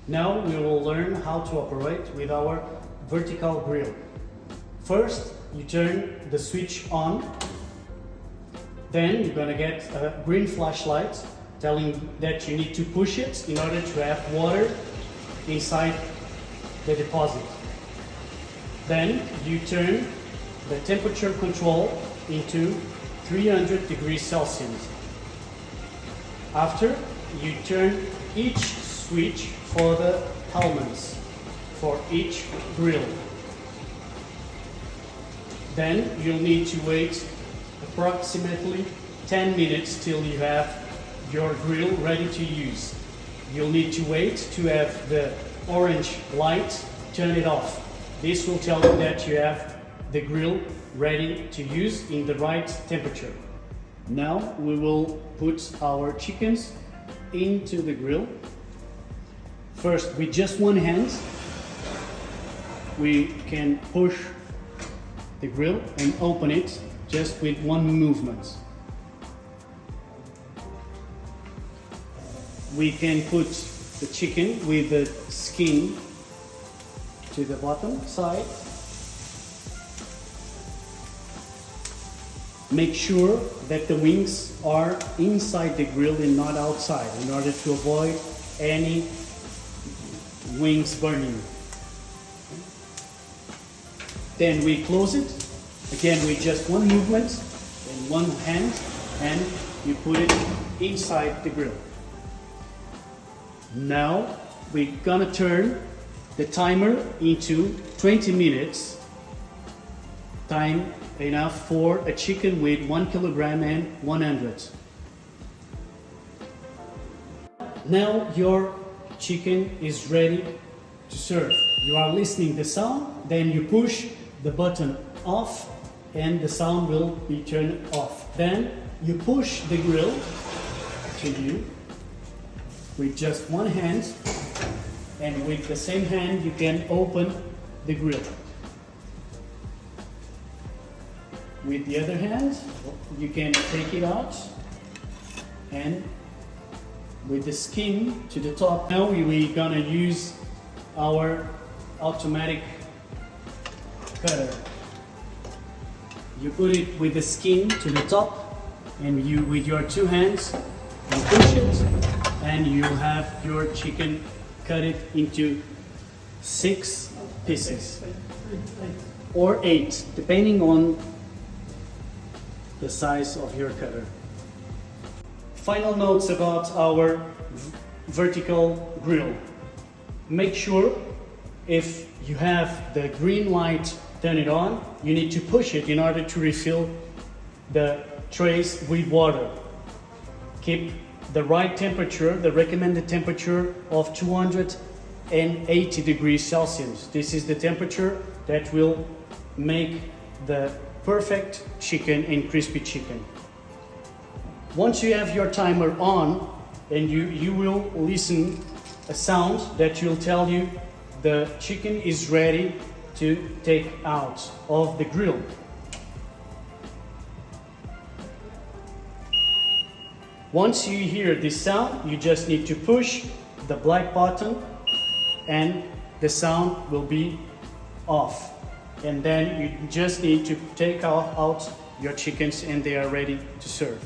Now we will learn how to operate with our vertical grill. First, you turn the switch on. Then you're gonna get a green flashlight telling that you need to push it in order to have water inside the deposit. Then you turn the temperature control into 300 degrees Celsius. After, you turn each switch for the elements for each grill. Then you'll need to wait approximately 10 minutes till you have your grill ready to use. You'll need to wait to have the orange light, turn it off. This will tell you that you have the grill ready to use in the right temperature. Now we will put our chickens into the grill. First, with just one hand, we can push the grill and open it just with one movement. We can put the chicken with the skin to the bottom side. Make sure that the wings are inside the grill and not outside in order to avoid any wings burning. Then we close it, again with just one movement in one hand, and you put it inside the grill. Now we're gonna turn the timer into 20 minutes. Time enough for a chicken with 1 kilogram and 100. Now your chicken is ready to serve. You are listening the sound, then you push the button off and the sound will be turned off. Then you push the grill to you with just one hand, and with the same hand you can open the grill. With the other hand, you can take it out, and with the skin to the top. Now we're gonna use our automatic cutter. You put it with the skin to the top, and you, with your two hands, you push it, and you have your chicken cut it into 6 pieces or 8, depending on the size of your cutter. Final notes about our vertical grill. Make sure if you have the green light, turn it on. You need to push it in order to refill the trays with water. Keep the right temperature, the recommended temperature of 280 degrees Celsius. This is the temperature that will make the perfect chicken and crispy chicken. Once you have your timer on, and you will listen a sound that will tell you the chicken is ready to take out of the grill. Once you hear this sound, you just need to push the black button and the sound will be off. And then you just need to take out your chickens and they are ready to serve.